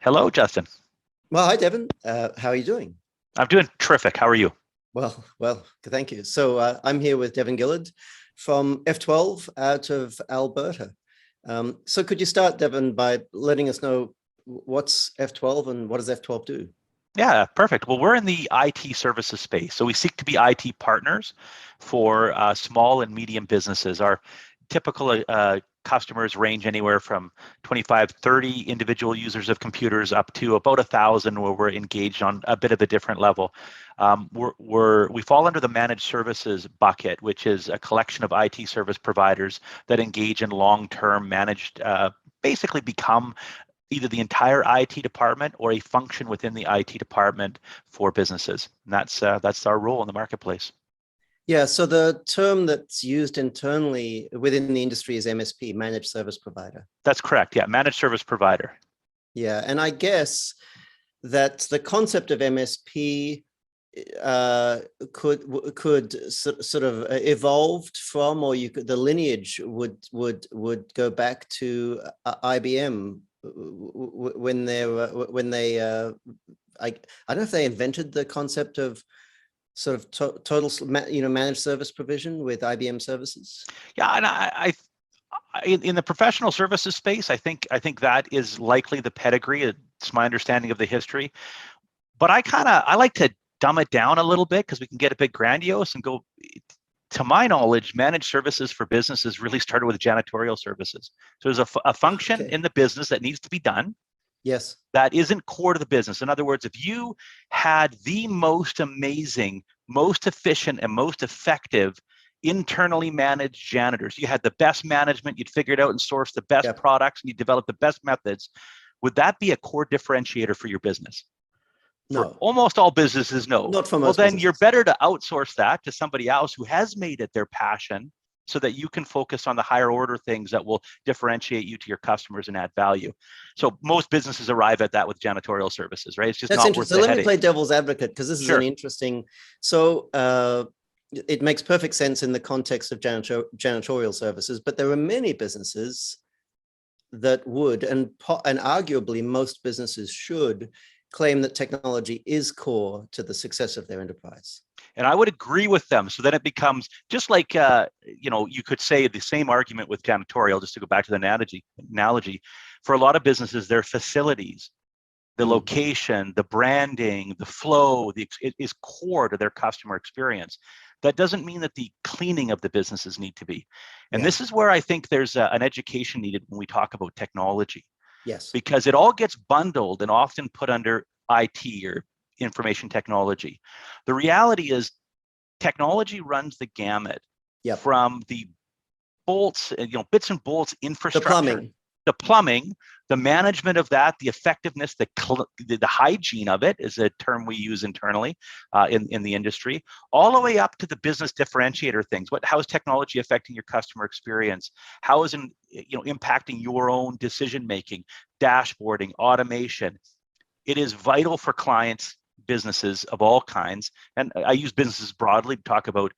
Hello, Justin. Well, hi, Devon. How are you doing? I'm doing terrific. How are you? Well, thank you. So I'm here with Devon Gillard from F12 out of Alberta. So could you start, Devon, by letting us know what's F12 and what does F12 do? Yeah, perfect. Well, we're in the IT services space. So we seek to be IT partners for small and medium businesses. Our typical customers range anywhere from 25, 30 individual users of computers up to about 1,000 where we're engaged on a bit of a different level. We fall under the managed services bucket, which is a collection of IT service providers that engage in long-term managed, basically become either the entire IT department or a function within the IT department for businesses. And that's our role in the marketplace. Yeah, so the term that's used internally within the industry is MSP, managed service provider. That's correct. Yeah, managed service provider. Yeah, and I guess that the concept of MSP could sort of evolved from, or the lineage would go back to IBM when they I don't know if they invented the concept of sort of total managed service provision with IBM services. Yeah, and I in the professional services space, I think that is likely the pedigree. It's my understanding of the history, but I like to dumb it down a little bit because we can get a bit grandiose and go. To my knowledge, managed services for businesses really started with janitorial services. So there's a function in the business that needs to be done. Yes. That isn't core to the business. In other words, if you had the most amazing, most efficient, and most effective internally managed janitors, you had the best management, you'd figured out and sourced the best products, and you developed the best methods, would that be a core differentiator for your business? For almost all businesses, no. Not for most Well, then businesses. You're better to outsource that to somebody else who has made it their passion so that you can focus on the higher order things that will differentiate you to your customers and add value. So most businesses arrive at that with janitorial services, right? It's just That's not worth the interesting. So let headache. me play devil's advocate because this is an interesting. So it makes perfect sense in the context of janitorial services, but there are many businesses that would, and arguably most businesses should, claim that technology is core to the success of their enterprise. And I would agree with them. So then it becomes just like, you could say the same argument with janitorial, just to go back to the analogy. For a lot of businesses, their facilities, the location, the branding, the flow, it is core to their customer experience. That doesn't mean that the cleaning of the businesses need to be. And this is where I think there's an education needed when we talk about technology. Yes. Because it all gets bundled and often put under IT or information technology. The reality is technology runs the gamut from the bolts, bits and bolts infrastructure, the plumbing, the management of that, the effectiveness, the hygiene of it is a term we use internally in the industry, all the way up to the business differentiator things. How is technology affecting your customer experience? How is it impacting your own decision making, dashboarding, automation? It is vital for clients, businesses of all kinds, and I use businesses broadly to talk about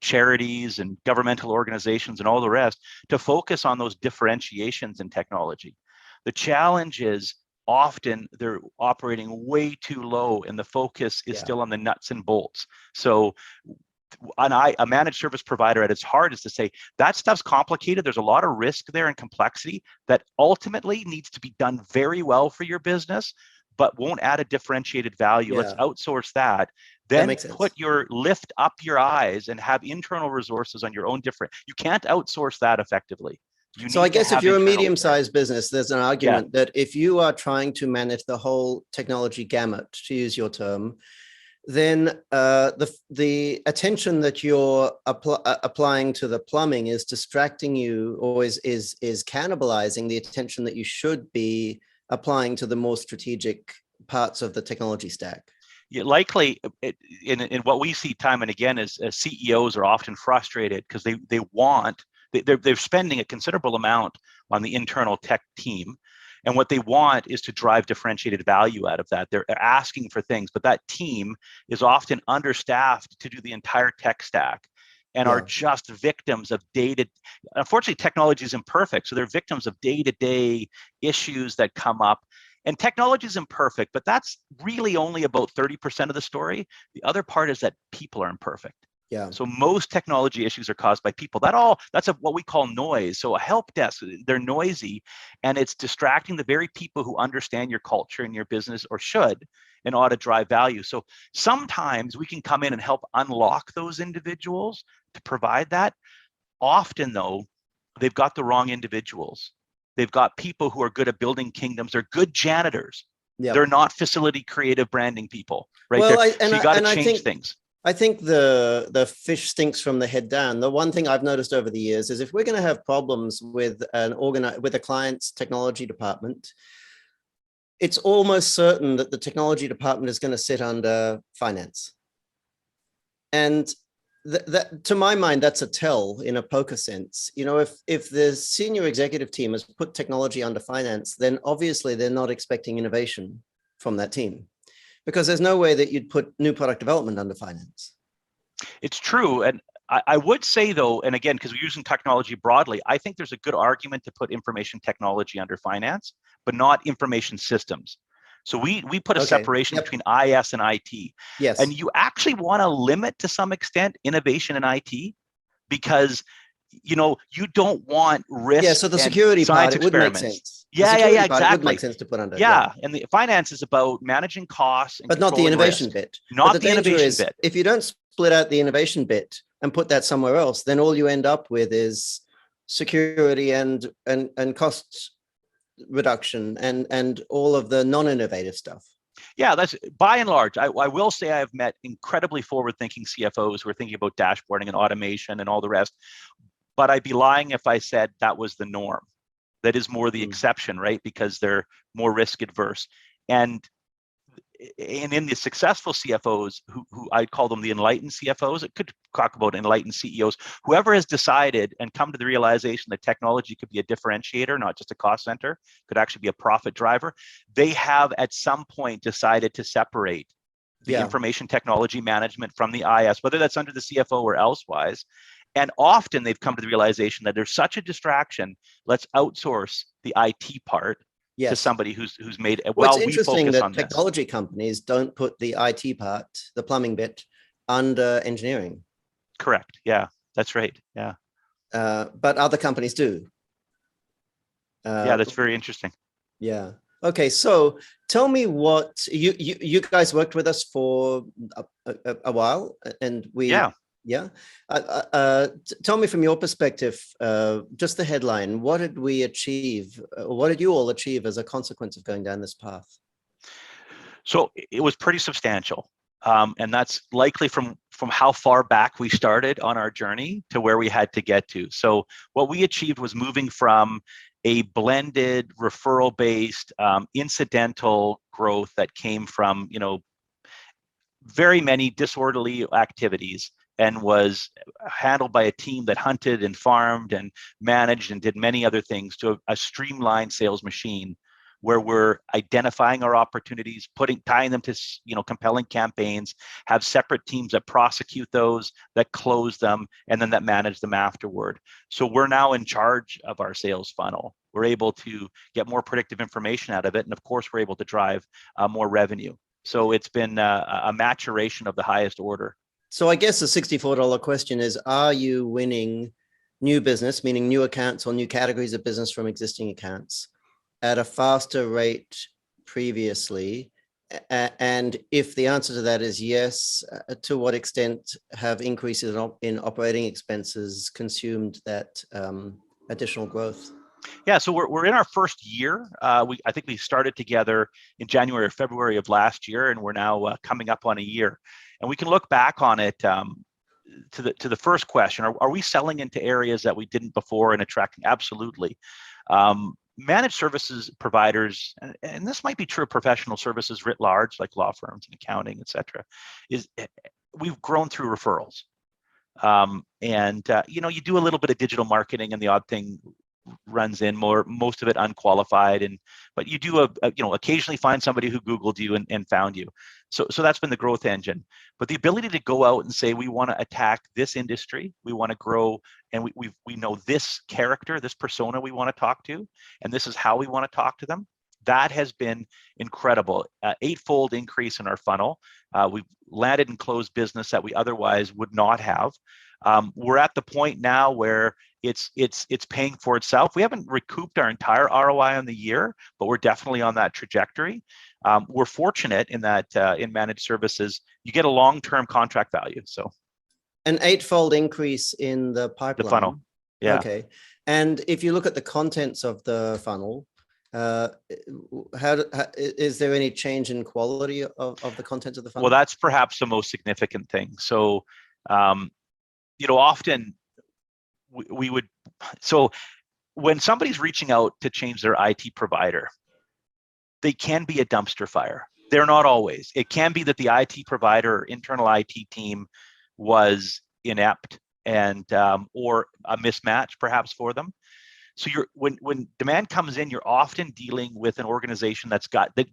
charities and governmental organizations and all the rest, to focus on those differentiations in technology. The challenge is often they're operating way too low and the focus is still on the nuts and bolts. So a managed service provider at its heart is to say that stuff's complicated. There's a lot of risk there and complexity that ultimately needs to be done very well for your business, but won't add a differentiated value. Let's outsource that. Then lift up your eyes and have internal resources on your own You can't outsource that effectively. So I guess if you're a medium-sized business, there's an argument that if you are trying to manage the whole technology gamut, to use your term, then the attention that you're applying to the plumbing is distracting you, or is cannibalizing the attention that you should be applying to the more strategic parts of the technology stack. Yeah, likely, in what we see time and again is CEOs are often frustrated because they're spending a considerable amount on the internal tech team. And what they want is to drive differentiated value out of that. They're asking for things, but that team is often understaffed to do the entire tech stack and are just victims of unfortunately, technology is imperfect. So they're victims of day-to-day issues that come up. And technology is imperfect, but that's really only about 30% of the story. The other part is that people are imperfect. Yeah. So most technology issues are caused by people. That's what we call noise. So a help desk, they're noisy, and it's distracting the very people who understand your culture and your business, or should, and ought to drive value. So sometimes we can come in and help unlock those individuals to provide that. Often, though, they've got the wrong individuals. They've got people who are good at building kingdoms. They're good janitors. Yep. They're not facility creative branding people, right? Well, so you got to change things. I think the fish stinks from the head down. The one thing I've noticed over the years is if we're going to have problems with a client's technology department, it's almost certain that the technology department is going to sit under finance. And that, to my mind, that's a tell in a poker sense. You know, if the senior executive team has put technology under finance, then obviously they're not expecting innovation from that team, because there's no way that you'd put new product development under finance. It's true. And I would say, though, and again, because we're using technology broadly, I think there's a good argument to put information technology under finance, but not information systems. So we put a separation between IS and IT. Yes. And you actually want to limit, to some extent, innovation in IT, because you don't want risk. Yeah, so the security part, it would make sense. Yeah, exactly. It would make sense to put under. Yeah, and the finance is about managing costs, and but not the innovation bit. Not the innovation bit. If you don't split out the innovation bit and put that somewhere else, then all you end up with is security and cost reduction and all of the non-innovative stuff. Yeah, that's by and large. I will say I have met incredibly forward-thinking CFOs who are thinking about dashboarding and automation and all the rest. But I'd be lying if I said that was the norm. That is more the exception, right? Because they're more risk adverse. And in the successful CFOs, who I'd call them the enlightened CFOs, it could talk about enlightened CEOs, whoever has decided and come to the realization that technology could be a differentiator, not just a cost center, could actually be a profit driver, they have at some point decided to separate the information technology management from the IS, whether that's under the CFO or elsewise. And often they've come to the realization that there's such a distraction, let's outsource the IT part to somebody who's made it. Well, it's interesting that technology companies don't put the IT part, the plumbing bit, under engineering. Correct. Yeah, that's right. Yeah. But other companies do. Yeah, that's very interesting. Yeah. Okay, so tell me what you guys worked with us for a while, and we tell me from your perspective, just the headline, what did we achieve? What did you all achieve as a consequence of going down this path? So it was pretty substantial. And that's likely from how far back we started on our journey to where we had to get to. So what we achieved was moving from a blended referral-based incidental growth that came from, very many disorderly activities, and was handled by a team that hunted and farmed and managed and did many other things, to a streamlined sales machine where we're identifying our opportunities, tying them to compelling campaigns, have separate teams that prosecute those, that close them, and then that manage them afterward. So we're now in charge of our sales funnel. We're able to get more predictive information out of it, and of course, we're able to drive more revenue. So it's been a maturation of the highest order. So I guess the $64 question is, are you winning new business, meaning new accounts or new categories of business from existing accounts, at a faster rate previously? And if the answer to that is yes, to what extent have increases in operating expenses consumed that additional growth? Yeah, so we're in our first year. I think we started together in January or February of last year, and we're now coming up on a year. And we can look back on it to the first question: Are we selling into areas that we didn't before and attracting? Absolutely. Managed services providers, and this might be true of professional services writ large, like law firms and accounting, et cetera, we've grown through referrals. You do a little bit of digital marketing, and the odd thing runs in, most of it unqualified, but you do occasionally find somebody who Googled you and found you. So that's been the growth engine. But the ability to go out and say, we want to attack this industry, we want to grow, and we know this character, this persona we want to talk to, and this is how we want to talk to them. That has been incredible. 8-fold increase in our funnel. We've landed and closed business that we otherwise would not have. We're at the point now where it's paying for itself. We haven't recouped our entire ROI on the year, but we're definitely on that trajectory. We're fortunate in that in managed services, you get a long-term contract value. So an 8-fold increase in the pipeline. The funnel. Yeah. Okay. And if you look at the contents of the funnel, is there any change in quality of the contents of the funnel? Well, that's perhaps the most significant thing. So, often we would, so when somebody's reaching out to change their IT provider, they can be a dumpster fire. They're not always. It can be that the IT provider or internal IT team was inept and or a mismatch perhaps for them. So when demand comes in, you're often dealing with an organization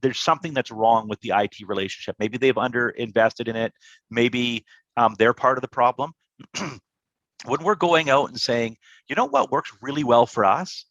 there's something that's wrong with the IT relationship. Maybe they've underinvested in it. Maybe they're part of the problem. When we're going out and saying, you know what works really well for us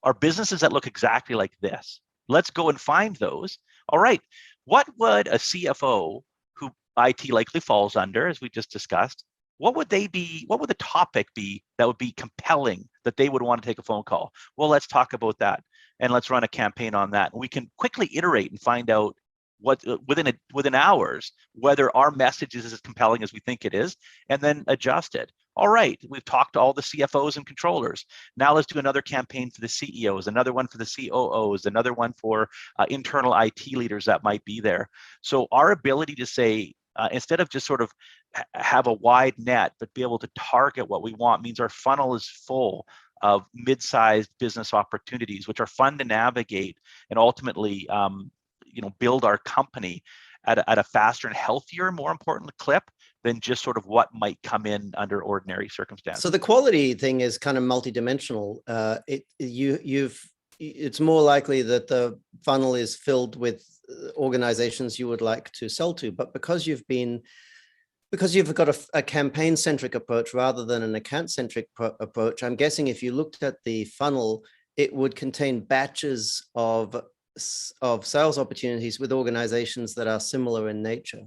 are businesses that look exactly like this. Let's go and find those. All right, what would a CFO who IT likely falls under, as we just discussed, what would the topic be that would be compelling that they would want to take a phone call? Well, let's talk about that and let's run a campaign on that. We can quickly iterate and find out what within hours whether our message is as compelling as we think it is, and then adjust it. All right, we've talked to all the CFOs and controllers. Now let's do another campaign for the CEOs, another one for the COOs, another one for internal IT leaders that might be there. So our ability to say, instead of just sort of have a wide net, but be able to target what we want, means our funnel is full of mid-sized business opportunities, which are fun to navigate and ultimately, build our company at a faster and healthier, more important clip than just sort of what might come in under ordinary circumstances. So the quality thing is kind of multidimensional. It's more likely that the funnel is filled with organizations you would like to sell to, but because you've got a campaign-centric approach rather than an account-centric approach, I'm guessing if you looked at the funnel, it would contain batches of sales opportunities with organizations that are similar in nature.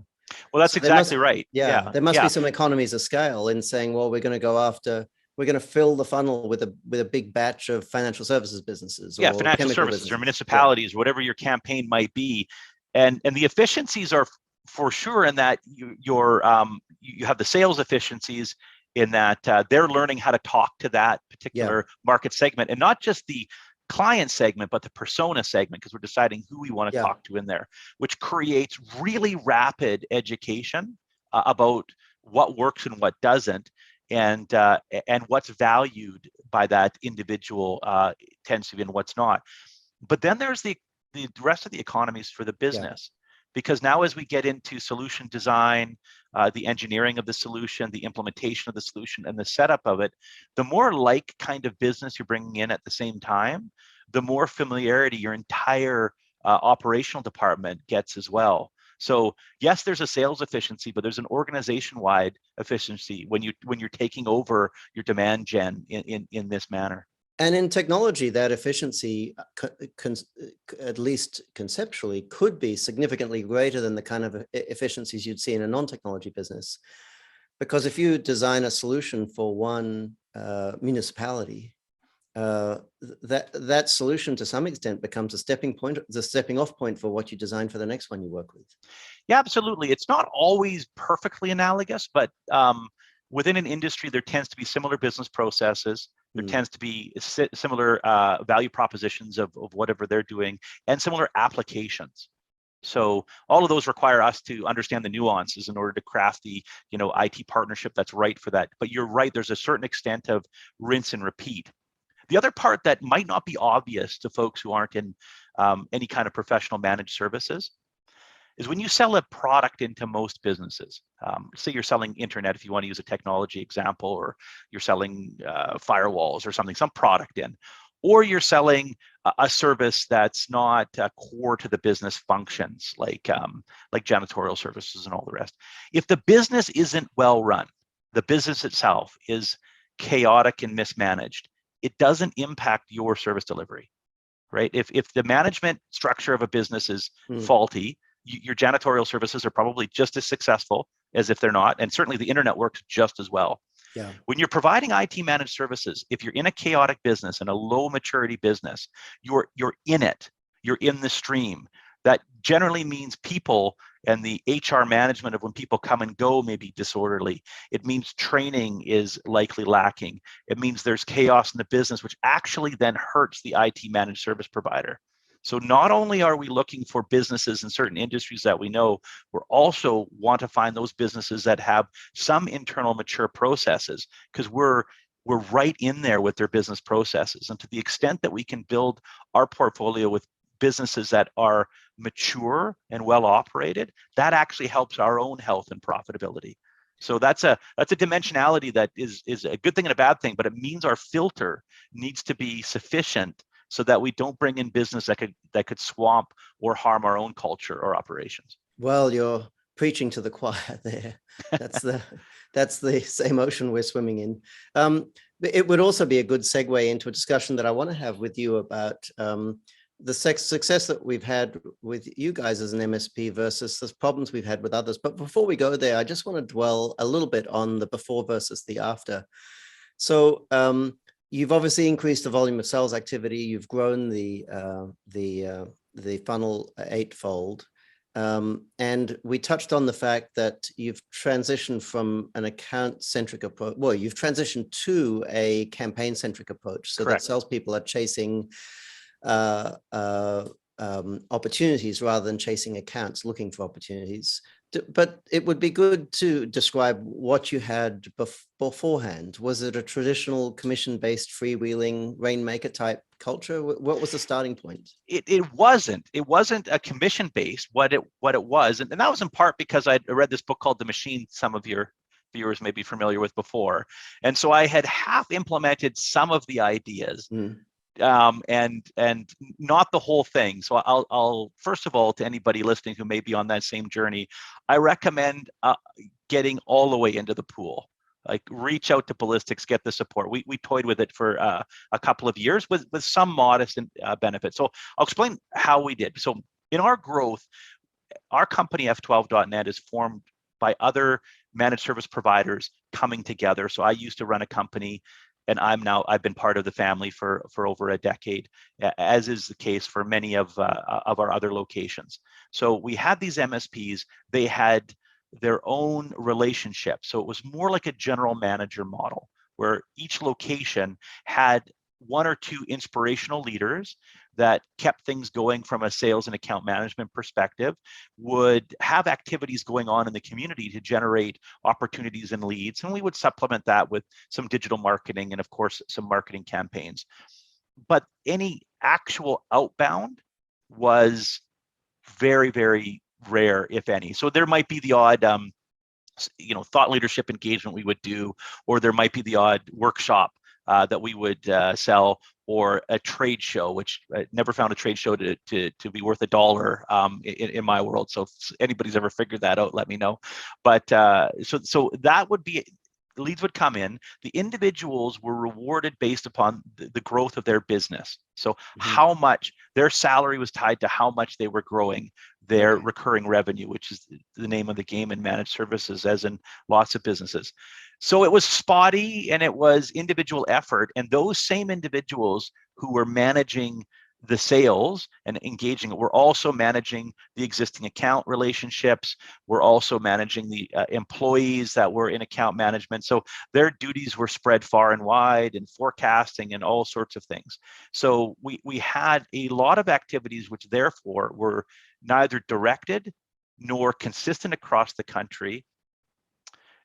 Well, that's exactly right. Yeah, there must be some economies of scale in saying, well, we're going to fill the funnel with a big batch of financial services businesses. Yeah, financial services or municipalities, whatever your campaign might be. And the efficiencies are for sure in that you have the sales efficiencies in that they're learning how to talk to that particular market segment, and not just the client segment, but the persona segment, because we're deciding who we want to talk to in there, which creates really rapid education about what works and what doesn't, and what's valued by that individual tends to be and what's not. But then there's the rest of the economies for the business, because now as we get into solution design, the engineering of the solution, the implementation of the solution, and the setup of it, the more like kind of business you're bringing in at the same time, the more familiarity your entire operational department gets as well. So yes, there's a sales efficiency, but there's an organization-wide efficiency when you're taking over your demand gen in this manner. And in technology, that efficiency, at least conceptually, could be significantly greater than the kind of efficiencies you'd see in a non-technology business. Because if you design a solution for one municipality, that solution to some extent becomes a stepping off point for what you design for the next one you work with. Yeah, absolutely. It's not always perfectly analogous, but within an industry, there tends to be similar business processes. There tends to be similar value propositions of whatever they're doing, and similar applications. So all of those require us to understand the nuances in order to craft the IT partnership that's right for that. But you're right, there's a certain extent of rinse and repeat. The other part that might not be obvious to folks who aren't in any kind of professional managed services is when you sell a product into most businesses, say you're selling internet, if you want to use a technology example, or you're selling firewalls or something, some product in, or you're selling a service that's not core to the business functions, like janitorial services and all the rest. If the business isn't well run, the business itself is chaotic and mismanaged, it doesn't impact your service delivery. right? If the management structure of a business is faulty, your janitorial services are probably just as successful as if they're not, and certainly the internet works just as well. Yeah. When you're providing IT managed services, if you're in a chaotic business and a low maturity business, you're in it. You're in the stream. That generally means people and the HR management of when people come and go may be disorderly. It means training is likely lacking. It means there's chaos in the business, which actually then hurts the IT managed service provider. So not only are we looking for businesses in certain industries that we know, we're also want to find those businesses that have some internal mature processes, because we're right in there with their business processes. And to the extent that we can build our portfolio with businesses that are mature and well operated, that actually helps our own health and profitability. So that's a dimensionality that is a good thing and a bad thing, but it means our filter needs to be sufficient so that we don't bring in business that could swamp or harm our own culture or operations. Well, you're preaching to the choir there. That's the same ocean we're swimming in. It would also be a good segue into a discussion that I want to have with you about the success that we've had with you guys as an MSP versus the problems we've had with others. But before we go there, I just want to dwell a little bit on the before versus the after. So you've obviously increased the volume of sales activity. You've grown the funnel eightfold. And we touched on the fact that you've transitioned from an account-centric approach. Well, you've transitioned to a campaign-centric approach, so Correct. that salespeople are chasing opportunities rather than chasing accounts, looking for opportunities. But it would be good to describe what you had beforehand. Was it a traditional commission-based freewheeling rainmaker type culture? What was the starting point? It wasn't a commission-based. What it was, and that was in part because I read this book called The Machine. Some of your viewers may be familiar with before, and so I had half implemented some of the ideas. And not the whole thing. So I'll first of all, to anybody listening who may be on that same journey, I recommend getting all the way into the pool. Like, reach out to Ballistics, get the support. We toyed with it for a couple of years with some modest benefits. So I'll explain how we did. So in our growth, our company F12.net is formed by other managed service providers coming together. So I used to run a company, and I've been part of the family for over a decade, as is the case for many of our other locations. So we had these MSPs, they had their own relationship. So it was more like a general manager model, where each location had one or two inspirational leaders that kept things going from a sales and account management perspective, would have activities going on in the community to generate opportunities and leads. And we would supplement that with some digital marketing and, of course, some marketing campaigns. But any actual outbound was very, very rare, if any. So there might be the odd thought leadership engagement we would do, or there might be the odd workshop that we would sell, or a trade show, which I never found a trade show to be worth $1 in my world. So if anybody's ever figured that out, let me know. But so that would be, leads would come in. The individuals were rewarded based upon the growth of their business. So how much their salary was tied to how much they were growing their recurring revenue, which is the name of the game in managed services, as in lots of businesses. So it was spotty and it was individual effort. And those same individuals who were managing the sales and engaging, we're also managing the existing account relationships. We're also managing the employees that were in account management. So their duties were spread far and wide, and forecasting and all sorts of things. So we had a lot of activities which therefore were neither directed nor consistent across the country,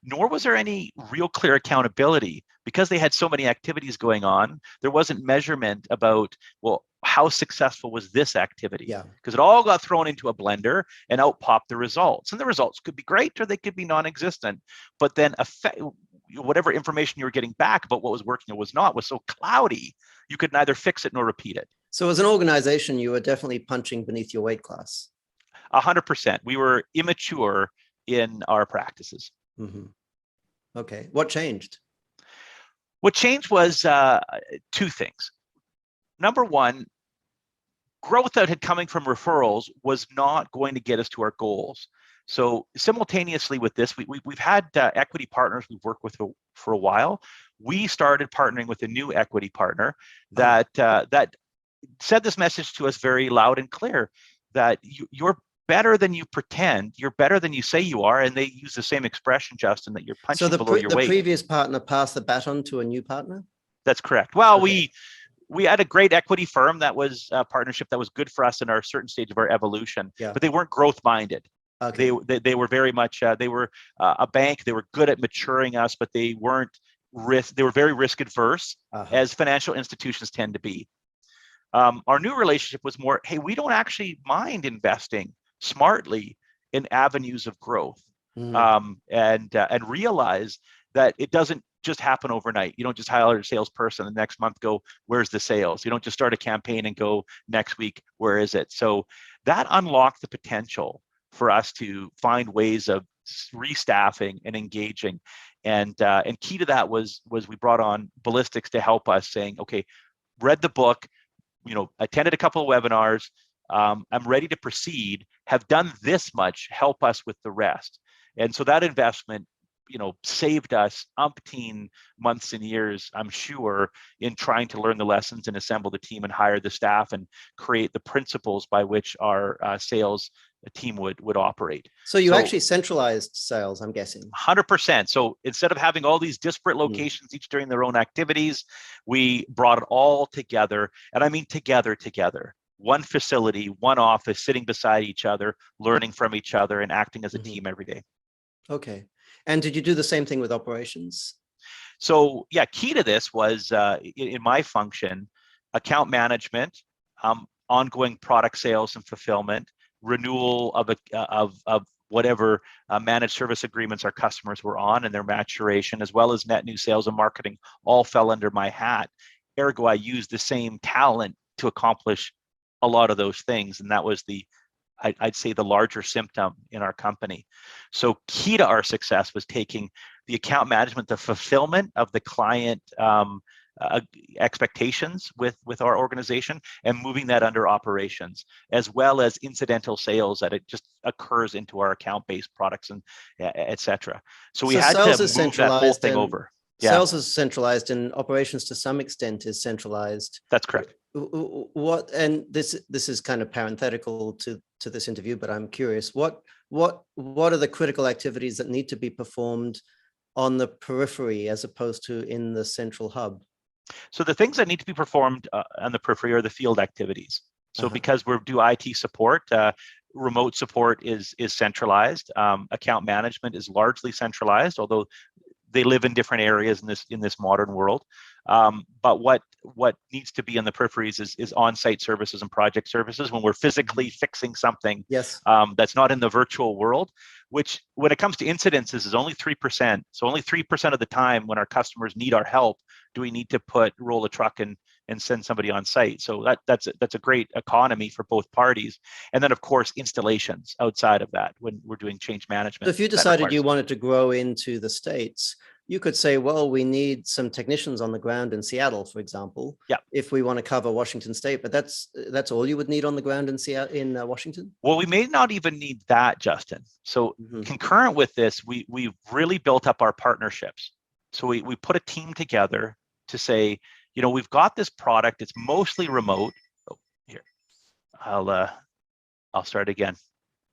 nor was there any real clear accountability. Because they had so many activities going on, there wasn't measurement about, well, how successful was this activity? Because it all got thrown into a blender and out popped the results. And the results could be great or they could be non-existent. But then whatever information you were getting back about what was working or was not was so cloudy, you could neither fix it nor repeat it. So as an organization, you were definitely punching beneath your weight class. 100%. We were immature in our practices. Okay. What changed? What changed was two things. Number one, growth that had coming from referrals was not going to get us to our goals. So simultaneously with this, we've had equity partners we've worked with for a while. We started partnering with a new equity partner that that said this message to us very loud and clear, that you're better than you pretend, you're better than you say you are, and they use the same expression, Justin, that you're punching below your weight. So the previous partner passed the baton to a new partner? That's correct. Well, okay. We had a great equity firm that was a partnership that was good for us in our certain stage of our evolution, but they weren't growth minded. Okay. They were very much they were a bank. They were good at maturing us, but they weren't they were very risk adverse, as financial institutions tend to be. Our new relationship was more, hey, we don't actually mind investing smartly in avenues of growth, and realize that it doesn't just happen overnight. You don't just hire a salesperson and the next month go, where's the sales? You don't just start a campaign and go, next week, where is it? So that unlocked the potential for us to find ways of restaffing and engaging. And key to that was we brought on Ballistics to help us, saying, okay, read the book, attended a couple of webinars, I'm ready to proceed, have done this much, help us with the rest. And so that investment, saved us umpteen months and years, I'm sure, in trying to learn the lessons and assemble the team and hire the staff and create the principles by which our sales team would operate. So you actually centralized sales, I'm guessing. 100%. So instead of having all these disparate locations, each doing their own activities, we brought it all together. And I mean together. One facility, one office, sitting beside each other, learning from each other, and acting as a team every day. Okay. And did you do the same thing with operations? So yeah, key to this was in my function, account management, ongoing product sales and fulfillment, renewal of whatever managed service agreements our customers were on and their maturation, as well as net new sales and marketing, all fell under my hat. Ergo, I used the same talent to accomplish a lot of those things. And that was I'd say the larger symptom in our company. So key to our success was taking the account management, the fulfillment of the client expectations with our organization, and moving that under operations, as well as incidental sales that it just occurs into our account-based products and et cetera. So we had to move that whole thing over. Sales is centralized, and operations to some extent is centralized. That's correct. What, and this is kind of parenthetical to this interview, but I'm curious, what are the critical activities that need to be performed on the periphery as opposed to in the central hub? So the things that need to be performed on the periphery are the field activities. So because we do IT support, remote support is centralized. Account management is largely centralized, although they live in different areas in this modern world. But what needs to be in the peripheries is on-site services and project services when we're physically fixing something that's not in the virtual world, which when it comes to incidences is only 3%. So only 3% of the time when our customers need our help do we need to roll a truck and send somebody on site. So that's a great economy for both parties. And then of course, installations outside of that when we're doing change management. So if you decided you wanted to grow into the States, you could say, well, we need some technicians on the ground in Seattle, for example, if we want to cover Washington State, but that's all you would need on the ground in Seattle, in Washington? Well, we may not even need that, Justin. So concurrent with this, we've really built up our partnerships. So we put a team together to say, we've got this product, it's mostly remote. Oh, here, I'll start again,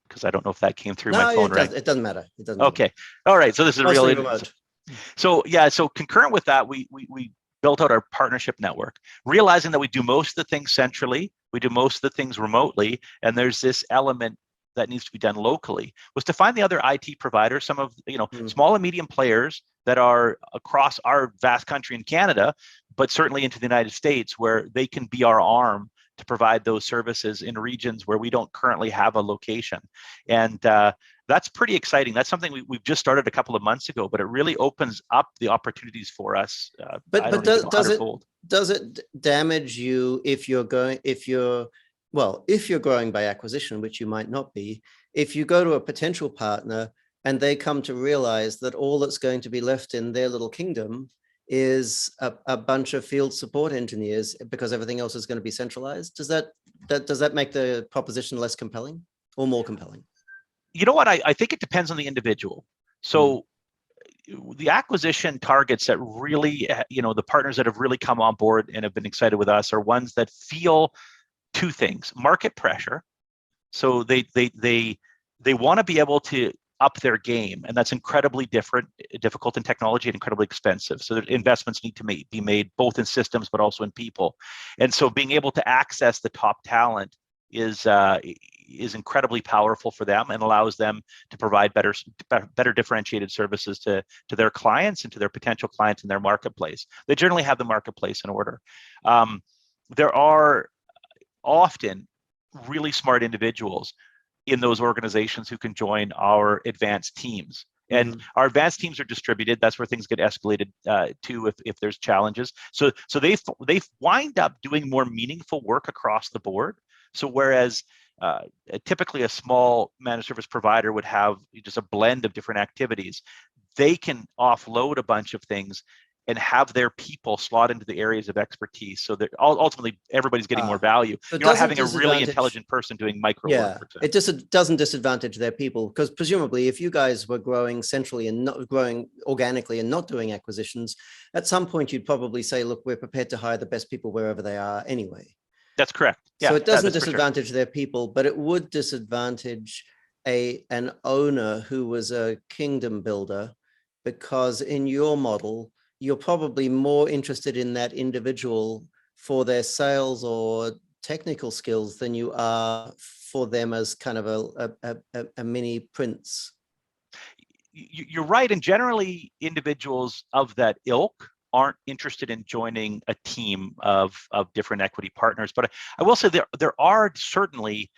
because I don't know if that came through my phone right. It doesn't matter. It doesn't okay. Matter. All right. So this is really remote. So concurrent with that, we built out our partnership network, realizing that we do most of the things centrally, we do most of the things remotely, and there's this element that needs to be done locally, was to find the other IT providers, some of small and medium players that are across our vast country in Canada, but certainly into the United States, where they can be our arm to provide those services in regions where we don't currently have a location. And that's pretty exciting. That's something we've just started a couple of months ago, but it really opens up the opportunities for us. But does it damage you if you're growing by acquisition, which you might not be, if you go to a potential partner and they come to realize that all that's going to be left in their little kingdom is a bunch of field support engineers because everything else is going to be centralized. Does that make the proposition less compelling or more compelling? You know what? I think it depends on the individual. So the acquisition targets that really, the partners that have really come on board and have been excited with us are ones that feel two things: market pressure. So they want to be able to up their game, and that's incredibly difficult in technology and incredibly expensive. So investments need to be made both in systems but also in people. And so being able to access the top talent is incredibly powerful for them and allows them to provide better differentiated services to their clients and to their potential clients in their marketplace. They generally have the marketplace in order. There are often really smart individuals in those organizations who can join our advanced teams. And our advanced teams are distributed. That's where things get escalated to if there's challenges. So they wind up doing more meaningful work across the board. So whereas typically a small managed service provider would have just a blend of different activities, they can offload a bunch of things and have their people slot into the areas of expertise, so that ultimately everybody's getting more value. You're not having a really intelligent person doing micro work, for example. It just doesn't disadvantage their people, because presumably if you guys were growing centrally and not growing organically and not doing acquisitions, at some point you'd probably say, look, we're prepared to hire the best people wherever they are anyway. That's correct. Yeah, so it doesn't disadvantage their people, but it would disadvantage an owner who was a kingdom builder, because in your model, you're probably more interested in that individual for their sales or technical skills than you are for them as kind of a mini prince. You're right. And generally individuals of that ilk aren't interested in joining a team of different equity partners. But I will say there are certainly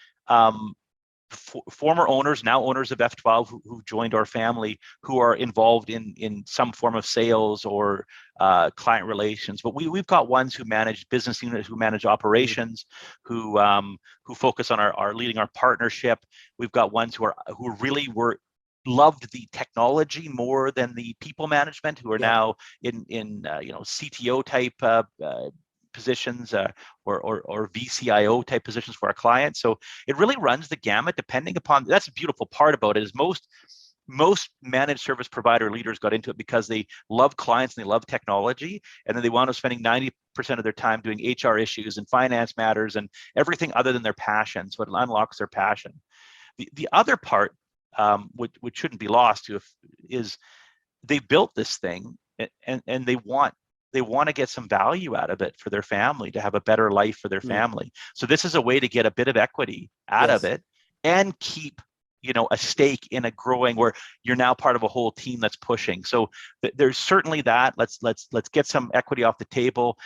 former owners, now owners of F12 who joined our family, who are involved in some form of sales or client relations. But we've got ones who manage business units, who manage operations, who focus on our leading our partnership. We've got ones who really loved the technology more than the people management, who are now in CTO type positions or VCIO type positions for our clients. So it really runs the gamut depending upon. That's the beautiful part about it, is most managed service provider leaders got into it because they love clients and they love technology, and then they wound up spending 90% of their time doing HR issues and finance matters and everything other than their passion. So it unlocks their passion. The other part, which shouldn't be lost to, is they built this thing and they want to get some value out of it for their family, to have a better life for their family. So this is a way to get a bit of equity out of it and keep a stake in a growing, where you're now part of a whole team that's pushing. So there's certainly that. Let's get some equity off the table,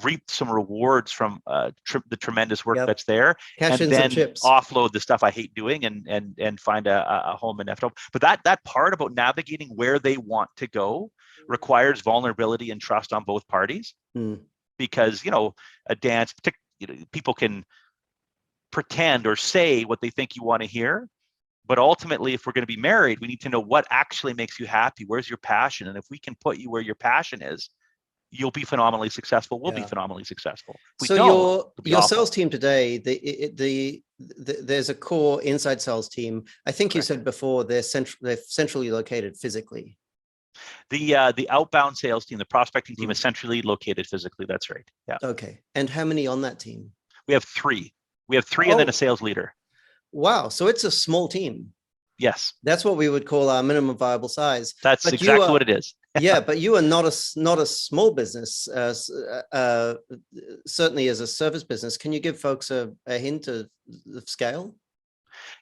reap some rewards from the tremendous work that's there, Cash and in then some chips. Offload the stuff I hate doing and find a home in F12. But that part about navigating where they want to go requires vulnerability and trust on both parties, because a dance, people can pretend or say what they think you want to hear. But ultimately, if we're going to be married, we need to know what actually makes you happy. Where's your passion? And if we can put you where your passion is, you'll be phenomenally successful. We'll be phenomenally successul. So your sales team today, there's a core inside sales team. I think you said before they're centrally located physically. The outbound sales team, the prospecting team, is centrally located physically. That's right. Yeah. Okay. And how many on that team? We have three. And then a sales leader. Wow. So it's a small team. Yes. That's what we would call our minimum viable size. That's exactly what it is. Yeah, but you are not a small business, certainly as a service business. Can you give folks a hint of scale?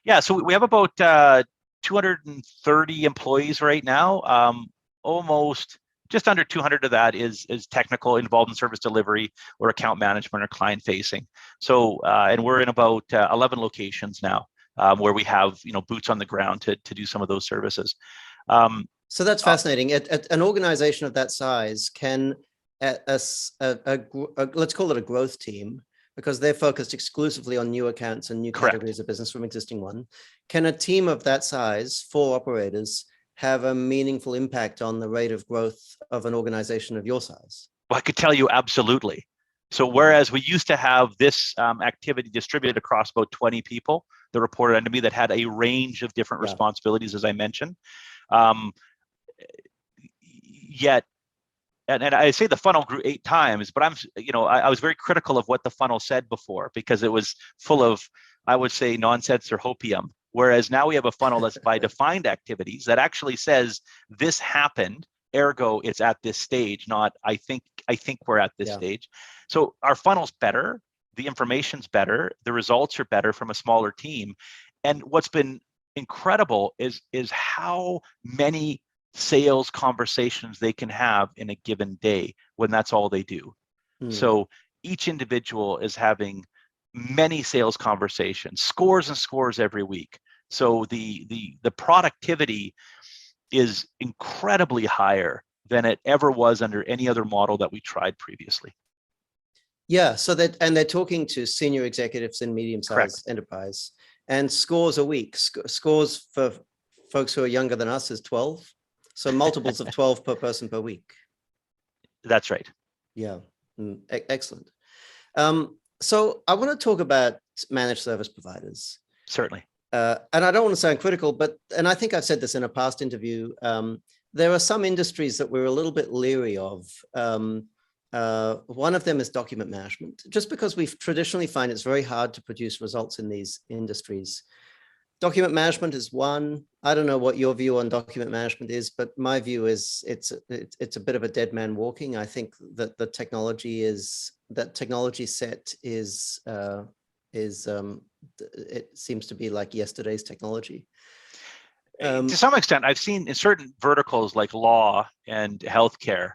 Yeah, so we have about 230 employees right now. Almost just under 200 of that is technical, involved in service delivery or account management or client facing. So, and we're in about 11 locations now, where we have boots on the ground to do some of those services. So that's fascinating. At an organization of that size, can let's call it a growth team, because they're focused exclusively on new accounts and new categories of business from existing one. Can a team of that size, 4 operators, have a meaningful impact on the rate of growth of an organization of your size? Well, I could tell you absolutely. So whereas we used to have this activity distributed across about 20 people that reported unto me that had a range of different responsibilities, as I mentioned, yet, and I say the funnel grew 8 times, but I was very critical of what the funnel said before, because it was full of, I would say, nonsense or hopium. Whereas now we have a funnel that's by defined activities that actually says this happened, ergo it's at this stage, not I think we're at this stage. So our funnel's better, the information's better, the results are better from a smaller team. And what's been incredible is how many sales conversations they can have in a given day when that's all they do. So each individual is having many sales conversations, scores and scores every week. So the productivity is incredibly higher than it ever was under any other model that we tried previously. Yeah, so they're talking to senior executives in medium-sized enterprise, and scores a week. Scores for folks who are younger than us is 12. So multiples of 12 per person per week. That's right. Yeah, excellent. So I want to talk about managed service providers. Certainly. And I don't want to sound critical, and I think I've said this in a past interview, there are some industries that we're a little bit leery of. One of them is document management, just because we traditionally find it's very hard to produce results in these industries. Document management is one. I don't know what your view on document management is, but my view is it's a bit of a dead man walking. I think that the technology set is it seems to be like yesterday's technology. To some extent, I've seen in certain verticals like law and healthcare,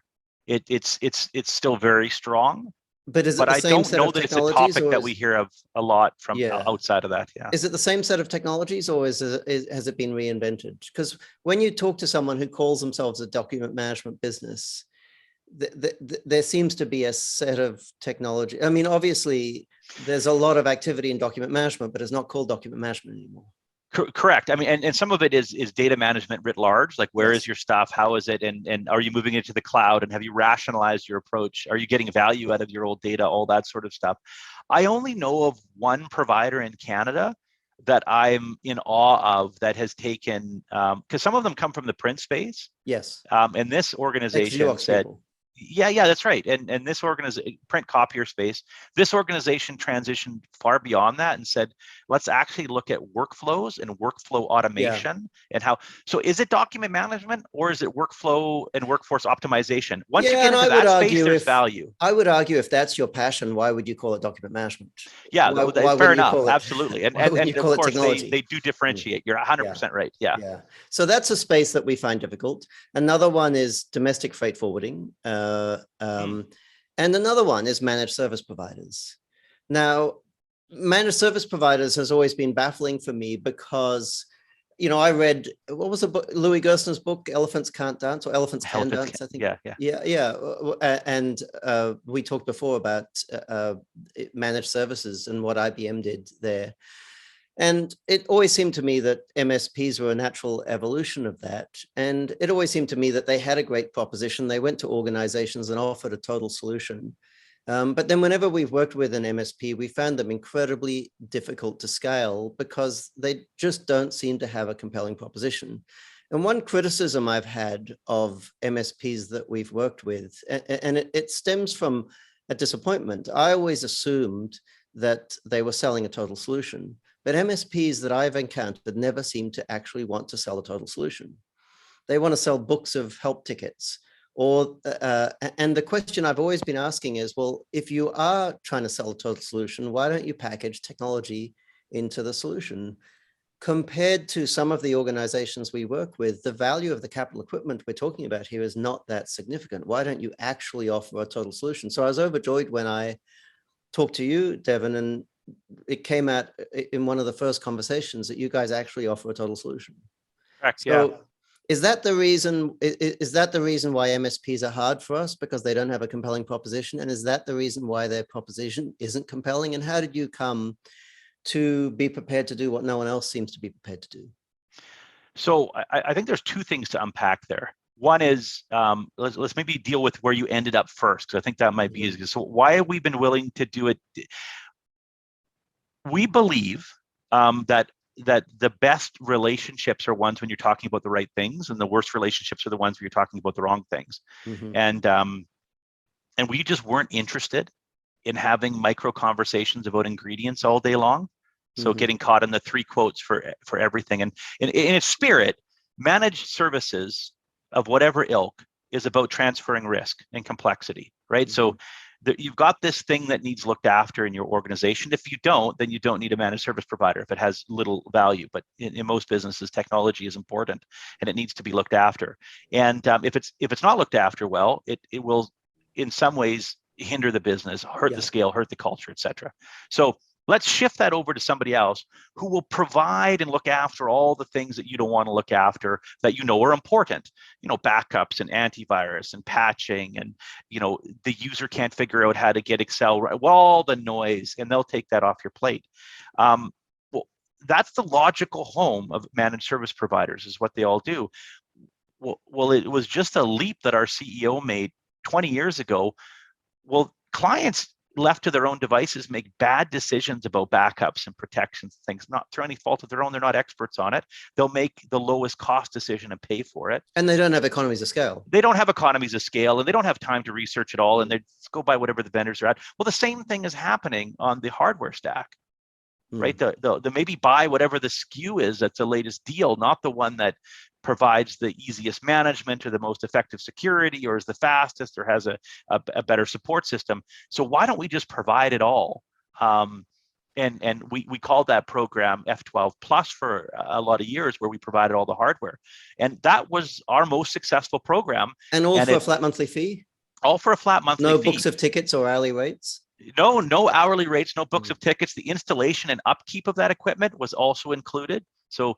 it's still very strong. But is it the same set of technologies? But I don't know that it's a topic that we hear of a lot from outside of that. Yeah. Is it the same set of technologies, or has it been reinvented? Because when you talk to someone who calls themselves a document management business, there seems to be a set of technology. I mean, obviously, there's a lot of activity in document management, but it's not called document management anymore. Correct. I mean, and some of it is data management writ large, like where is your stuff, how is it, and are you moving it to the cloud, and have you rationalized your approach? Are you getting value out of your old data, all that sort of stuff. I only know of one provider in Canada that I'm in awe of that has taken, because some of them come from the print space. Yes. And this organization said, yeah, that's right. And this organization, print copier space, this organization transitioned far beyond that and said, let's actually look at workflows and workflow automation and how. So is it document management, or is it workflow and workforce optimization? Once you get into that space, there's value. I would argue if that's your passion, why would you call it document management? Yeah, fair enough. Absolutely. And of course, they do differentiate. You're 100% right. Yeah. So that's a space that we find difficult. Another one is domestic freight forwarding. And another one is managed service providers. Now, managed service providers has always been baffling for me because, I read, what was the book, Louis Gerstner's book, Elephants Can't Dance, or Elephants Can Dance, I think. Yeah. And we talked before about managed services and what IBM did there. And it always seemed to me that MSPs were a natural evolution of that. And it always seemed to me that they had a great proposition. They went to organizations and offered a total solution. But then whenever we've worked with an MSP, we found them incredibly difficult to scale because they just don't seem to have a compelling proposition. And one criticism I've had of MSPs that we've worked with, and it stems from a disappointment. I always assumed that they were selling a total solution. But MSPs that I've encountered never seem to actually want to sell a total solution. They want to sell books of help tickets. And the question I've always been asking is, well, if you are trying to sell a total solution, why don't you package technology into the solution? Compared to some of the organizations we work with, the value of the capital equipment we're talking about here is not that significant. Why don't you actually offer a total solution? So I was overjoyed when I talked to you, Devon, and it came out in one of the first conversations that you guys actually offer a total solution. Correct. So yeah. Is that the reason? Is that the reason why MSPs are hard for us, because they don't have a compelling proposition? And is that the reason why their proposition isn't compelling? And how did you come to be prepared to do what no one else seems to be prepared to do? So I think there's two things to unpack there. One is, let's maybe deal with where you ended up first, because I think that might be easy. So why have we been willing to do it? We believe that the best relationships are ones when you're talking about the right things, and the worst relationships are the ones where you're talking about the wrong things. And we just weren't interested in having micro conversations about ingredients all day long. So getting caught in the 3 quotes for everything. And in its spirit, managed services of whatever ilk is about transferring risk and complexity, right? So you've got this thing that needs looked after in your organization. If you don't, then you don't need a managed service provider if it has little value. But in most businesses, technology is important and it needs to be looked after. And if it's not looked after well, it will in some ways hinder the business, hurt the scale, hurt the culture, et cetera. So let's shift that over to somebody else who will provide and look after all the things that you don't want to look after that you know are important. Backups and antivirus and patching, and the user can't figure out how to get Excel right. Well, all the noise, and they'll take that off your plate. Well, that's the logical home of managed service providers, is what they all do. Well, it was just a leap that our CEO made 20 years ago. Well, clients left to their own devices make bad decisions about backups and protections, things, not through any fault of their own. They're not experts on it. They'll make the lowest cost decision and pay for it. And they don't have economies of scale. They don't have economies of scale, and they don't have time to research at all. And they just go by whatever the vendors are at. Well, the same thing is happening on the hardware stack, right? The maybe buy whatever the SKU is that's the latest deal, not the one that provides the easiest management or the most effective security or is the fastest or has a better support system. So why don't we just provide it all? And we called that program F12 Plus for a lot of years, where we provided all the hardware. And that was our most successful program. And all for a flat monthly fee? All for a flat monthly fee. No books of tickets or hourly rates? No hourly rates, no books of tickets. The installation and upkeep of that equipment was also included. So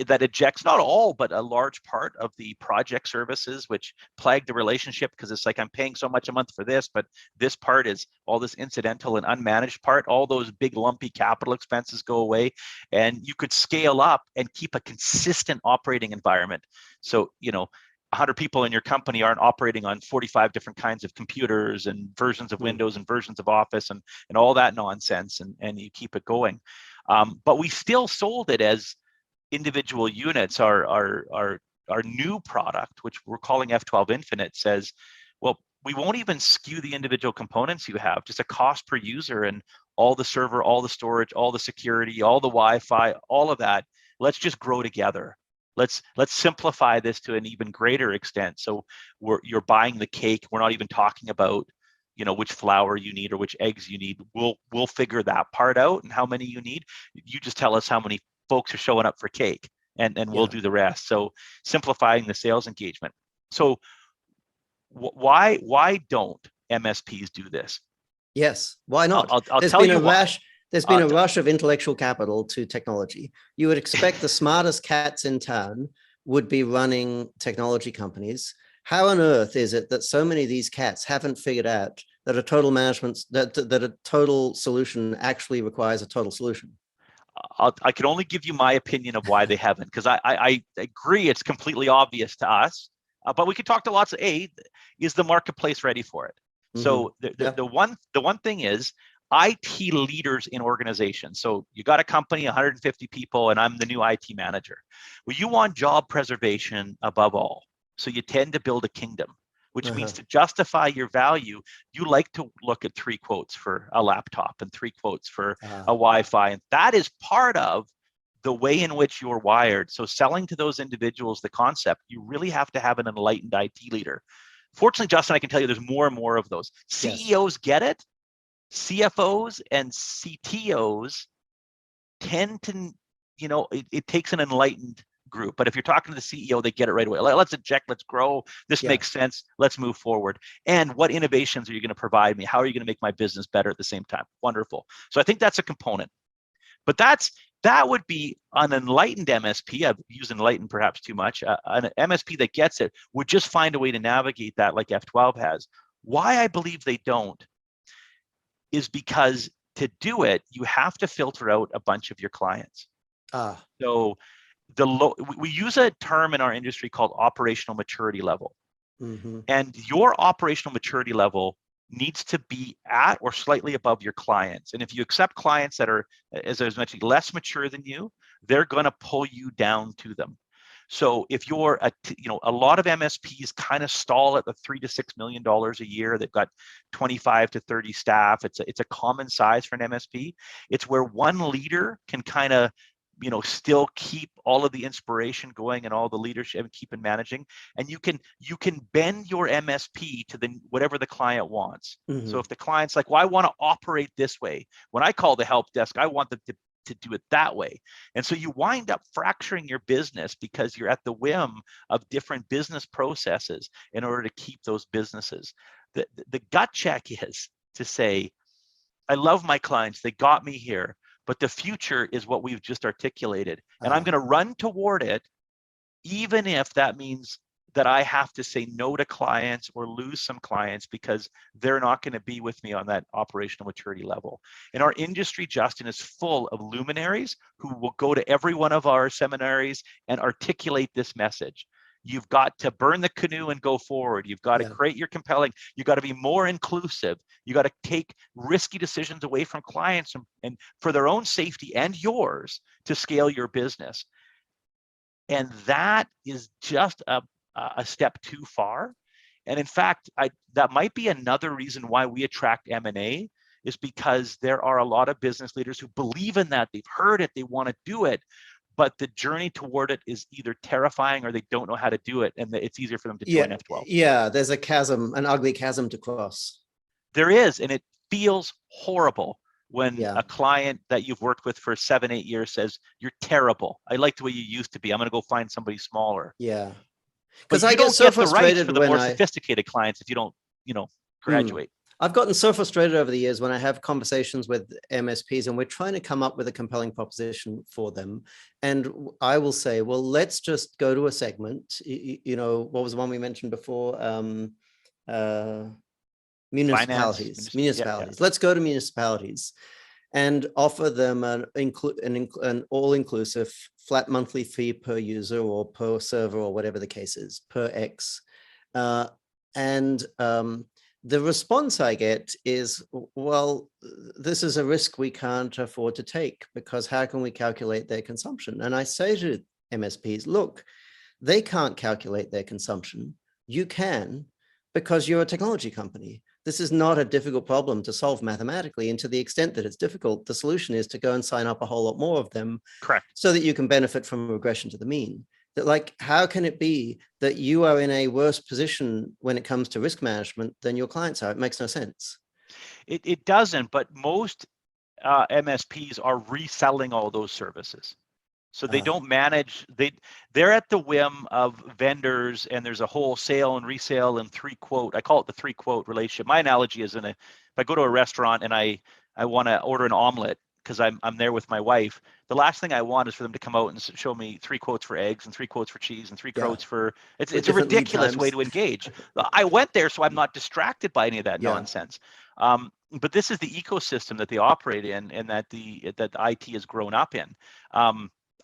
that ejects not all, but a large part of the project services, which plague the relationship, because it's like, I'm paying so much a month for this, but this part is all this incidental and unmanaged part. All those big lumpy capital expenses go away, and you could scale up and keep a consistent operating environment. So 100 people in your company aren't operating on 45 different kinds of computers and versions of Windows and versions of Office and all that nonsense, and you keep it going. But we still sold it as individual units. Our new product, which we're calling F12 Infinite, says, well, we won't even skew the individual components you have, just a cost per user, and all the server, all the storage, all the security, all the Wi-Fi, all of that. Let's just grow together. Let's simplify this to an even greater extent. So you're buying the cake. We're not even talking about which flour you need or which eggs you need. We'll figure that part out, and how many you need. You just tell us how many folks are showing up for cake, and we'll do the rest. So simplifying the sales engagement. So why don't MSPs do this? Yes, why not? I'll tell you why. There's been a rush of intellectual capital to technology. You would expect the smartest cats in town would be running technology companies. How on earth is it that so many of these cats haven't figured out that a total management, that a total solution actually requires a total solution? I can only give you my opinion of why they haven't, because I agree it's completely obvious to us, but we could talk to lots of, is the marketplace ready for it? So the one thing is, IT leaders in organizations. So you got a company, 150 people, and I'm the new IT manager. Well, you want job preservation above all. So you tend to build a kingdom, which means to justify your value, you like to look at 3 quotes for a laptop and 3 quotes for a Wi-Fi. And that is part of the way in which you're wired. So selling to those individuals the concept, you really have to have an enlightened IT leader. Fortunately, Justin, I can tell you there's more and more of those. CEOs get it. CFOs and CTOs tend to, it takes an enlightened group. But if you're talking to the CEO, they get it right away. Let's eject, let's grow. This makes sense. Let's move forward. And what innovations are you going to provide me? How are you going to make my business better at the same time? Wonderful. So I think that's a component. But that would be an enlightened MSP. I've used enlightened perhaps too much. An MSP that gets it would just find a way to navigate that like F12 has. Why I believe they don't is because to do it, you have to filter out a bunch of your clients. So we use a term in our industry called operational maturity level. Mm-hmm. And your operational maturity level needs to be at or slightly above your clients. And if you accept clients that are, as I was mentioning, less mature than you, they're going to pull you down to them. So if you're a lot of MSPs kind of stall at the $3 to $6 million a year. They've got 25 to 30 staff. It's a common size for an MSP. It's where one leader can kind of still keep all of the inspiration going and all the leadership and keep it managing. And you can bend your MSP to whatever the client wants. Mm-hmm. So if the client's like, well, I want to operate this way. When I call the help desk, I want them to do it that way. And so you wind up fracturing your business because you're at the whim of different business processes in order to keep those businesses. The gut check is to say, I love my clients. They got me here. But the future is what we've just articulated. And I'm going to run toward it, even if that means that I have to say no to clients or lose some clients because they're not going to be with me on that operational maturity level. And our industry, Justin, is full of luminaries who will go to every one of our seminaries and articulate this message. You've got to burn the canoe and go forward. You've got to create your compelling. You've got to be more inclusive. You got to take risky decisions away from clients and for their own safety and yours to scale your business. And that is just a step too far. And in fact, that might be another reason why we attract M&A, is because there are a lot of business leaders who believe in that. They've heard it. They want to do it. But the journey toward it is either terrifying or they don't know how to do it. And it's easier for them to join F12. Yeah, there's a chasm, an ugly chasm to cross. There is. And it feels horrible when a client that you've worked with for 7-8 years says, you're terrible. I like the way you used to be. I'm going to go find somebody smaller. Yeah. Because I get so frustrated for the more sophisticated clients if you don't, graduate. I've gotten so frustrated over the years when I have conversations with MSPs and we're trying to come up with a compelling proposition for them. And I will say, well, let's just go to a segment. What was the one we mentioned before? Municipalities. Municipalities. Let's go to municipalities and offer them an all-inclusive flat monthly fee per user or per server or whatever the case is, per X. The response I get is, well, this is a risk we can't afford to take because how can we calculate their consumption? And I say to MSPs, look, they can't calculate their consumption. You can, because you're a technology company. This is not a difficult problem to solve mathematically. And to the extent that it's difficult, the solution is to go and sign up a whole lot more of them. Correct. So that you can benefit from regression to the mean. That, like, how can it be that you are in a worse position when it comes to risk management than your clients are? It makes no sense. It doesn't, but most MSPs are reselling all those services. So they don't manage, they're at the whim of vendors, and there's a whole sale and resale and three quote. I call it the three quote relationship. My analogy is if I go to a restaurant and I want to order an omelet, because I'm there with my wife, the last thing I want is for them to come out and show me 3 quotes for eggs and 3 quotes for cheese and 3 quotes for, it's a ridiculous way to engage. I went there so I'm not distracted by any of that nonsense. But this is the ecosystem that they operate in and that that IT has grown up in.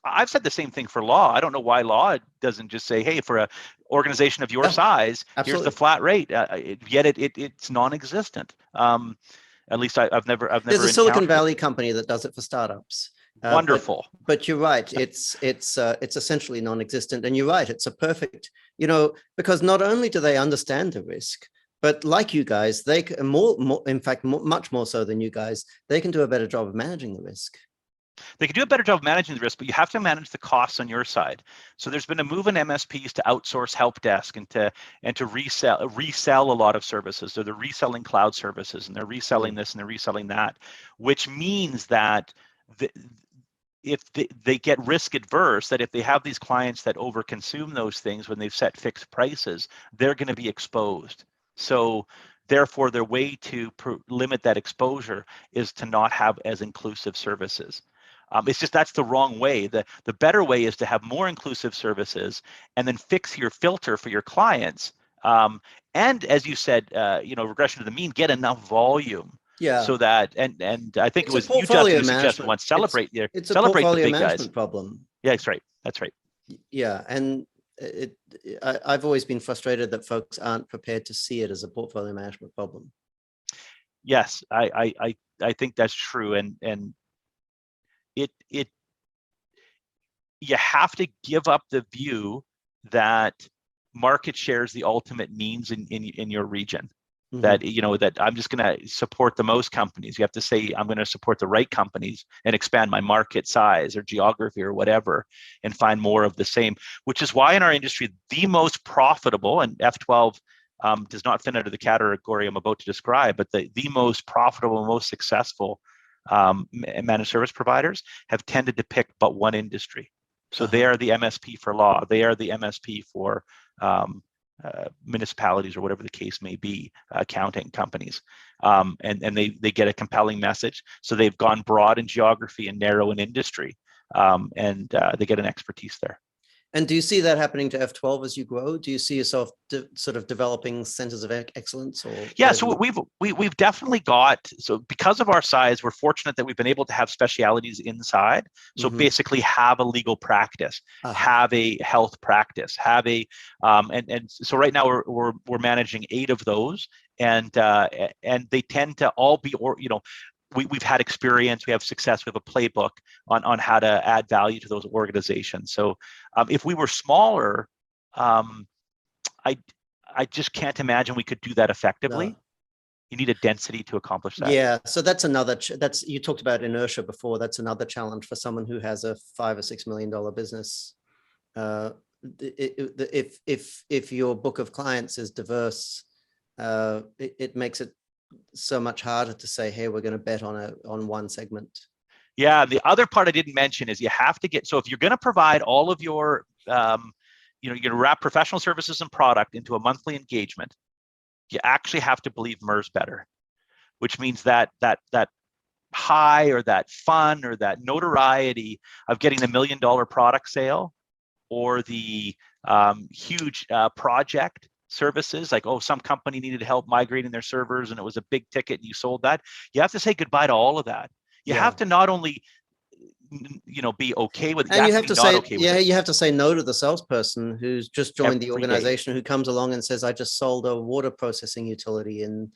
I've said the same thing for law. I don't know why law doesn't just say, hey, for an organization of your size, here's the flat rate. Yet it's non-existent. At least I've never. There's a Silicon Valley company that does it for startups. Wonderful. But you're right. It's essentially non-existent. And you're right. It's a perfect, because not only do they understand the risk, but like you guys, they can much more so than you guys, they can do a better job of managing the risk. They can do a better job of managing the risk, but you have to manage the costs on your side. So there's been a move in MSPs to outsource help desk and to resell a lot of services. So they're reselling cloud services and they're reselling this and they're reselling that, which means that if they get risk adverse, that if they have these clients that overconsume those things when they've set fixed prices, they're going to be exposed. So therefore, their way to limit that exposure is to not have as inclusive services. It's just that's the wrong way. The better way is to have more inclusive services and then fix your filter for your clients. And as you said, regression to the mean, get enough volume. Yeah. So that and I think it was you, Justin, who suggested once, celebrate the big guys. Problem. Yeah, that's right. That's right. Yeah, and I've always been frustrated that folks aren't prepared to see it as a portfolio management problem. Yes, I think that's true, and it you have to give up the view that market share is the ultimate means in your region. Mm-hmm. That, you know, that I'm just going to support the most companies. You have to say, I'm going to support the right companies and expand my market size or geography or whatever, and find more of the same, which is why in our industry, the most profitable, and F12 does not fit under the category I'm about to describe, but the most profitable, most successful managed service providers have tended to pick but one industry. So they are the MSP for law. They are the MSP for municipalities or whatever the case may be, accounting companies. And they get a compelling message. So they've gone broad in geography and narrow in industry, and they get an expertise there. And do you see that happening to F12 as you grow? Do you see yourself sort of developing centers of excellence? Or yeah, so we've definitely got, so because of our size, we're fortunate that we've been able to have specialities inside. So basically have a legal practice, have a health practice, have a, and so right now we're managing 8 of those, and they tend to all be, or, you know, we've had experience, we have success, we have a playbook on how to add value to those organizations. So if we were smaller, I just can't imagine we could do that effectively. No. You need a density to accomplish that. Yeah, so that's another, you talked about inertia before. That's another challenge for someone who has a $5 or $6 million business. If your book of clients is diverse, it makes it so much harder to say, hey, we're going to bet on one segment. Yeah, the other part I didn't mention is you have to get, so if you're going to provide all of your, you know, you're going to wrap professional services and product into a monthly engagement, you actually have to believe MERS better, which means that high or that fun or that notoriety of getting the $1 million product sale or the huge project services, like, oh, some company needed help migrating their servers and it was a big ticket and you sold that. You have to say goodbye to all of that. You have to not only, you know, be okay with it, and you have to say, you have to say no to the salesperson who's just joined the organization, who comes along and says, I just sold a water processing utility, and,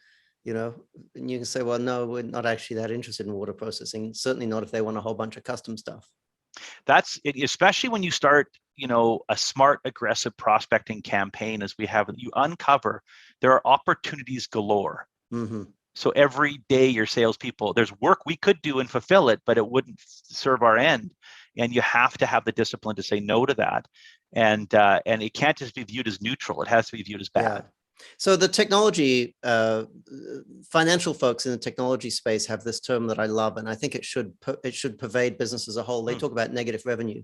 you know, and you can say, well, no, we're not actually that interested in water processing. Certainly not if they want a whole bunch of custom stuff. That's it, especially when you start, you know, a smart, aggressive prospecting campaign, as we have, you uncover there are opportunities galore. So every day your salespeople, there's work we could do and fulfill it, but it wouldn't serve our end. And you have to have the discipline to say no to that. And it can't just be viewed as neutral. It has to be viewed as bad. Yeah. So the technology, financial folks in the technology space have this term that I love, and I think it should pervade business as a whole. They talk about negative revenue.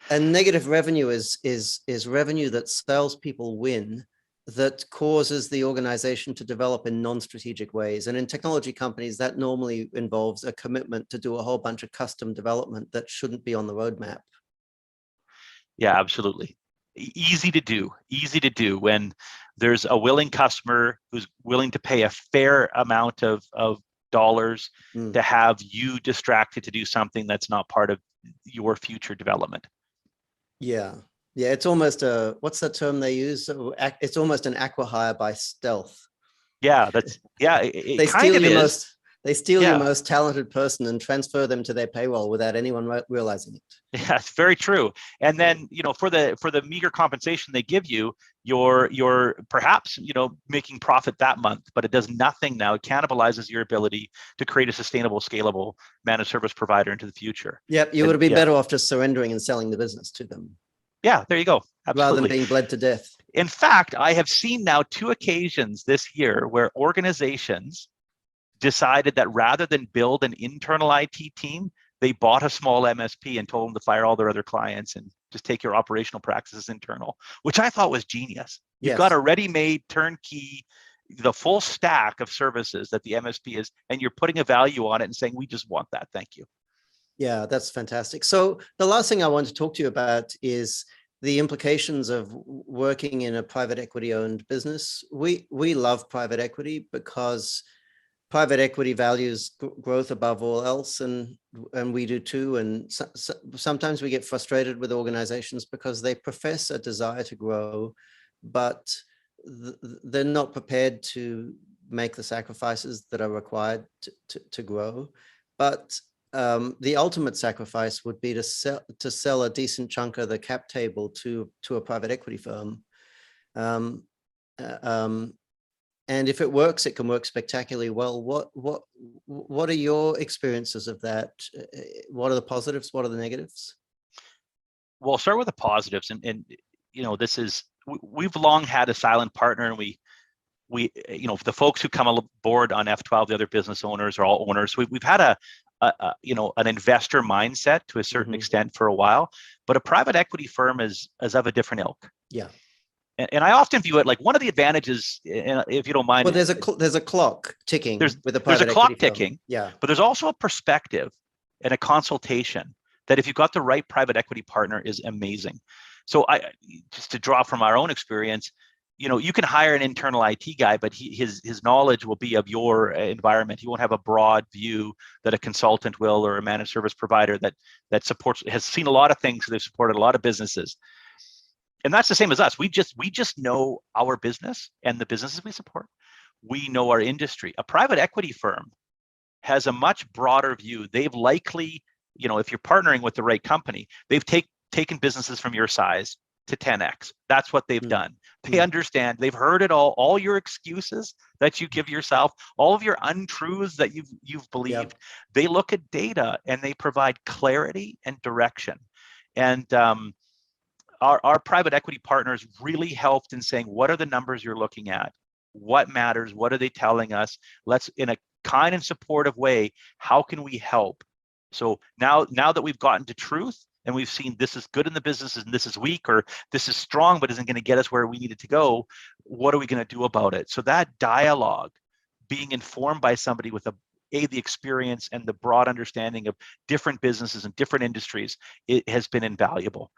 And negative revenue is revenue that salespeople win that causes the organization to develop in non-strategic ways. And in technology companies, that normally involves a commitment to do a whole bunch of custom development that shouldn't be on the roadmap. Yeah, absolutely. Easy to do when there's a willing customer who's willing to pay a fair amount of dollars to have you distracted to do something that's not part of your future development. Yeah. Yeah, it's almost a, what's that term they use? It's almost an acqui-hire by stealth. Yeah, that's, yeah, they steal your most, they steal your most talented person and transfer them to their payroll without anyone realizing it. Yeah, it's very true. And then, you know, for the meager compensation they give you, you're perhaps, you know, making profit that month, but it does nothing now. It cannibalizes your ability to create a sustainable, scalable managed service provider into the future. Yep, you would be better off just surrendering and selling the business to them. Yeah, there you go. Absolutely. Rather than being bled to death. In fact, I have seen now 2 occasions this year where organizations decided that rather than build an internal IT team, they bought a small MSP and told them to fire all their other clients and just take your operational practices internal, which I thought was genius. You've got a ready-made turnkey, the full stack of services that the MSP is, and you're putting a value on it and saying, we just want that. Thank you. Yeah, that's fantastic. So the last thing I want to talk to you about is the implications of working in a private equity owned business. We love private equity because private equity values growth above all else, and we do too. And sometimes we get frustrated with organizations because they profess a desire to grow, but they're not prepared to make the sacrifices that are required to grow. But the ultimate sacrifice would be to sell a decent chunk of the cap table to a private equity firm. And if it works, it can work spectacularly well. What are your experiences of that? What are the positives? What are the negatives? Well, I'll start with the positives. And you know, we've long had a silent partner, and we you know, the folks who come aboard on F12, the other business owners are all owners. We've had you know, an investor mindset to a certain extent for a while, but a private equity firm is of a different ilk. Yeah. And I often view it like one of the advantages, if you don't mind. Well, there's a clock ticking with a private There's a clock equity ticking. Firm. Yeah. But there's also a perspective and a consultation that if you've got the right private equity partner is amazing. So just to draw from our own experience, you know, you can hire an internal IT guy, but his knowledge will be of your environment. He won't have a broad view that a consultant will, or a managed service provider that has seen a lot of things. They've supported a lot of businesses. And that's the same as us. We just know our business and the businesses we support. We know our industry. A private equity firm has a much broader view. They've likely, you know, if you're partnering with the right company, they've taken businesses from your size to 10x. That's what they've done. They understand. They've heard it all your excuses that you give yourself, all of your untruths that you've believed. Yep. They look at data and they provide clarity and direction. And our private equity partners really helped in saying, what are the numbers you're looking at? What matters? What are they telling us? Let's, in a kind and supportive way, how can we help? So now that we've gotten to truth and we've seen this is good in the business and this is weak, or this is strong but isn't going to get us where we needed to go, what are we going to do about it? So that dialogue, being informed by somebody with the experience and the broad understanding of different businesses and different industries, it has been invaluable.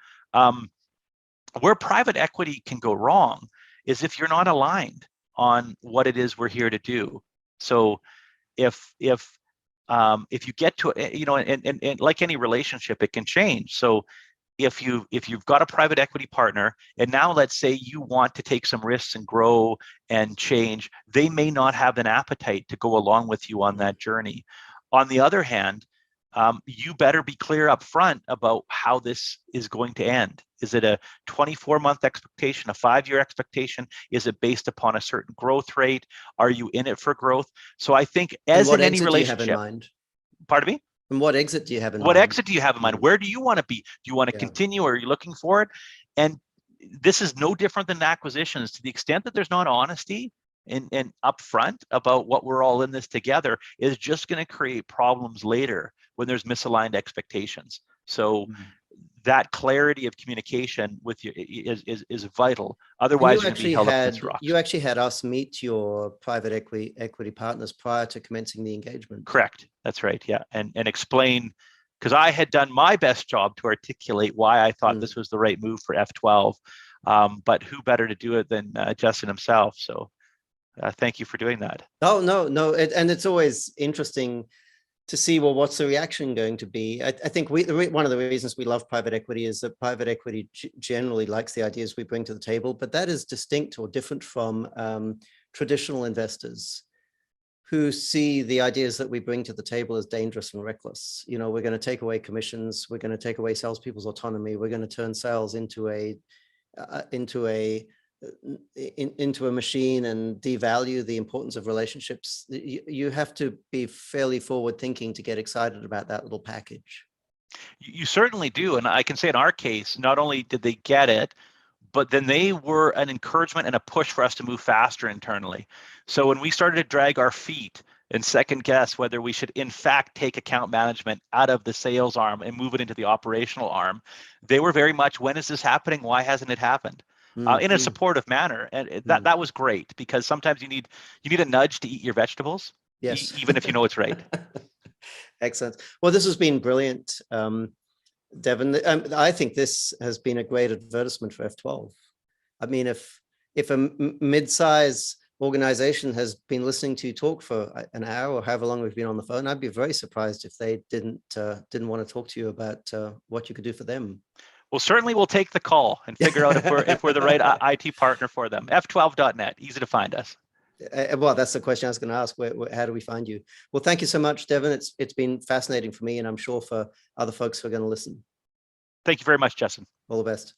Where private equity can go wrong is if you're not aligned on what it is we're here to do. So if you get to, you know, and like any relationship, it can change. So if you've got a private equity partner, and now let's say you want to take some risks and grow and change, they may not have an appetite to go along with you on that journey. On the other hand, you better be clear up front about how this is going to end. Is it a 24-month expectation, a 5-year expectation? Is it based upon a certain growth rate? Are you in it for growth? So I think as in any relationship, do you have in mind? Pardon me? And what exit do you have in mind? What exit do you have in mind? Where do you want to be? Do you want to continue, or are you looking for it? And this is no different than acquisitions. To the extent that there's not honesty and upfront about what we're all in this together, is just going to create problems later when there's misaligned expectations. So that clarity of communication with you is vital. Otherwise, you're going to be held up against rocks. You actually had us meet your private equity partners prior to commencing the engagement. Correct. That's right. Yeah, and explain, because I had done my best job to articulate why I thought this was the right move for F12. But who better to do it than Justin himself? So. Thank you for doing that. Oh, no. And it's always interesting to see, well, what's the reaction going to be? I think one of the reasons we love private equity is that private equity generally likes the ideas we bring to the table, but that is distinct or different from traditional investors who see the ideas that we bring to the table as dangerous and reckless. You know, we're going to take away commissions. We're going to take away salespeople's autonomy. We're going to turn sales into a machine and devalue the importance of relationships. You have to be fairly forward thinking to get excited about that little package. You certainly do. And I can say in our case, not only did they get it, but then they were an encouragement and a push for us to move faster internally. So when we started to drag our feet and second guess whether we should in fact take account management out of the sales arm and move it into the operational arm, they were very much, when is this happening? Why hasn't it happened? In a supportive manner, and that was great, because sometimes you need a nudge to eat your vegetables, yes, even if you know it's right. Excellent. Well, this has been brilliant, Devon. I think this has been a great advertisement for F12. I mean, if a mid-size organization has been listening to you talk for an hour or however long we've been on the phone, I'd be very surprised if they didn't want to talk to you about what you could do for them. Well, certainly we'll take the call and figure out if we're the right IT partner for them. F12.net, easy to find us. Well, that's the question I was going to ask. How do we find you? Well, thank you so much, Devon. It's been fascinating for me, and I'm sure for other folks who are going to listen. Thank you very much, Justin. All the best.